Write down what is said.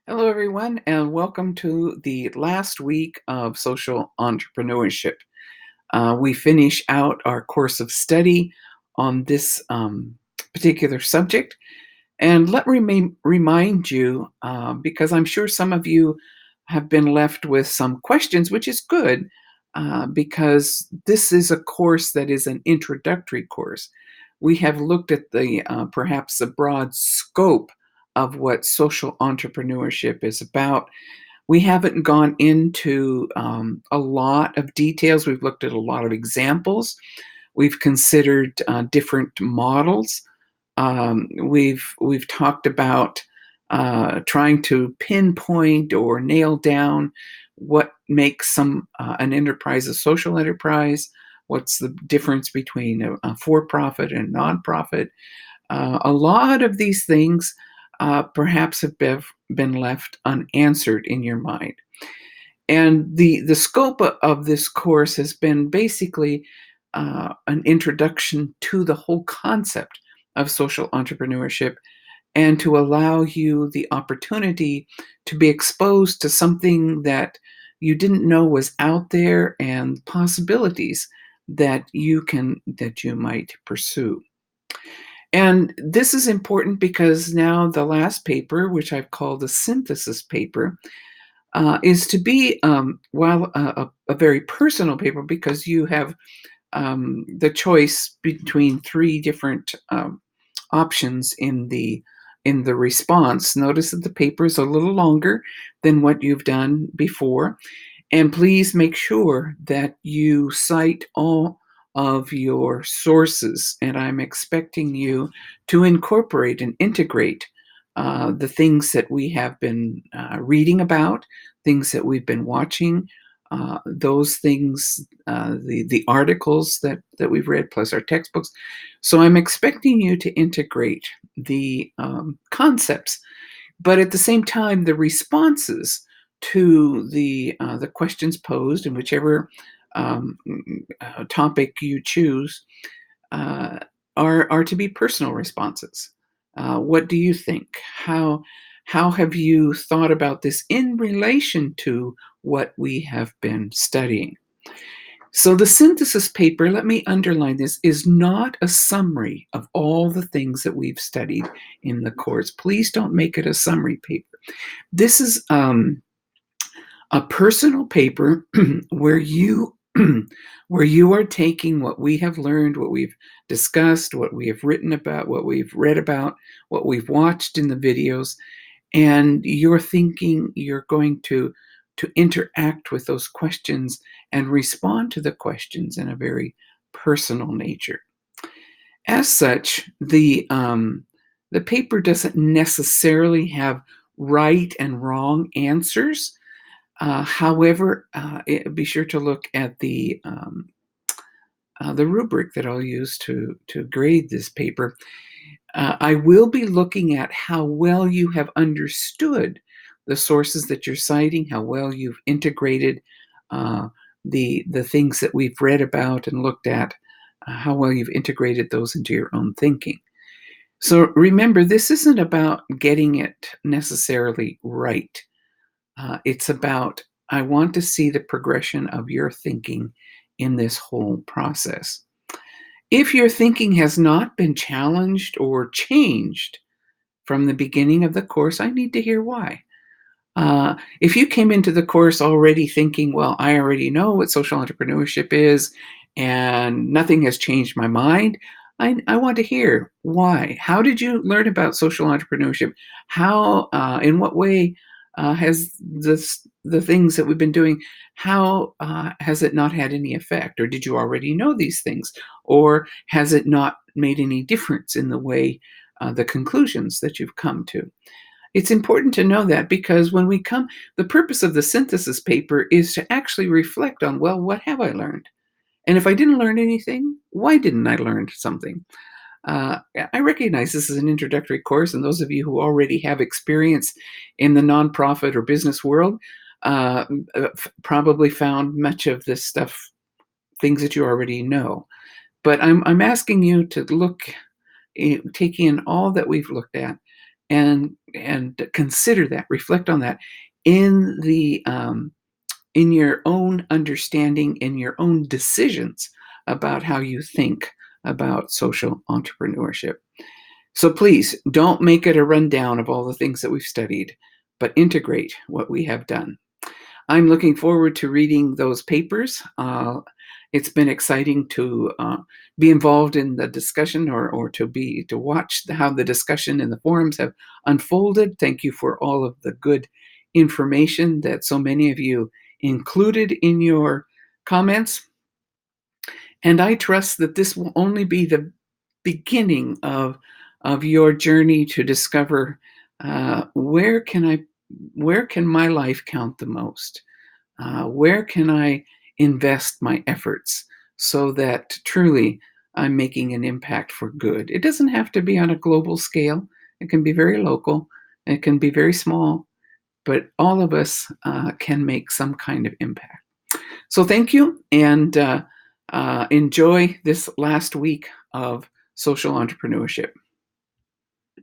Hello, everyone, and welcome to the last week of social entrepreneurship. We finish out our course of study on this particular subject. And let me remind you, because I'm sure some of you have been left with some questions, which is good, because this is a course that is an introductory course. We have looked at the perhaps the broad scope of what social entrepreneurship is about. We haven't gone into a lot of details. We've looked at a lot of examples. We've considered different models. We've talked about trying to pinpoint or nail down what makes an enterprise a social enterprise. What's the difference between a for-profit and nonprofit? A lot of these things perhaps have been left unanswered in your mind. And the scope of this course has been basically an introduction to the whole concept of social entrepreneurship and to allow you the opportunity to be exposed to something that you didn't know was out there and possibilities that you might pursue. And this is important because now the last paper, which I've called a synthesis paper, is to be, while a very personal paper, because you have the choice between three different options in the response. Notice that the paper is a little longer than what you've done before, and please make sure that you cite all of your sources. And I'm expecting you to incorporate and integrate the things that we have been reading about, things that we've been watching, those things, the articles that we've read, plus our textbooks. So I'm expecting you to integrate the concepts, but at the same time, the responses to the questions posed in whichever topic you choose uh, are to be personal responses. What do you think? How have you thought about this in relation to what we have been studying? So the synthesis paper, let me underline this, is not a summary of all the things that we've studied in the course. Please don't make it a summary paper. This is a personal paper where you where you are taking what we have learned, what we've discussed, what we have written about, what we've read about, what we've watched in the videos, and you're thinking you're going to interact with those questions and respond to the questions in a very personal nature. As such, the paper doesn't necessarily have right and wrong answers. However, be sure to look at the rubric that I'll use to grade this paper. I will be looking at how well you have understood the sources that you're citing, how well you've integrated the things that we've read about and looked at, how well you've integrated those into your own thinking. So remember, this isn't about getting it necessarily right. It's about, I want to see the progression of your thinking in this whole process. If your thinking has not been challenged or changed from the beginning of the course, I need to hear why. If you came into the course already thinking, well, I already know what social entrepreneurship is and nothing has changed my mind, I want to hear why. How did you learn about social entrepreneurship? In what way has the things that we've been doing, how has it not had any effect? Or did you already know these things? Or has it not made any difference in the way, the conclusions that you've come to? It's important to know that because the purpose of the synthesis paper is to actually reflect on, well, what have I learned? And if I didn't learn anything, why didn't I learn something? Uh, I recognize this is an introductory course, and those of you who already have experience in the nonprofit or business world uh, probably found much of this stuff, things that you already know. But I'm asking you to take in all that we've looked at and consider that, reflect on that in the in your own understanding, in your own decisions about how you think about social entrepreneurship. So please don't make it a rundown of all the things that we've studied, but integrate what we have done. I'm looking forward to reading those papers. It's been exciting to be involved in the discussion, or to watch how the discussion in the forums have unfolded. Thank you for all of the good information that so many of you included in your comments. And I trust that this will only be the beginning of your journey to discover where can my life count the most? Where can I invest my efforts so that truly I'm making an impact for good? It doesn't have to be on a global scale. It can be very local. It can be very small, but all of us can make some kind of impact. So thank you, and enjoy this last week of social entrepreneurship.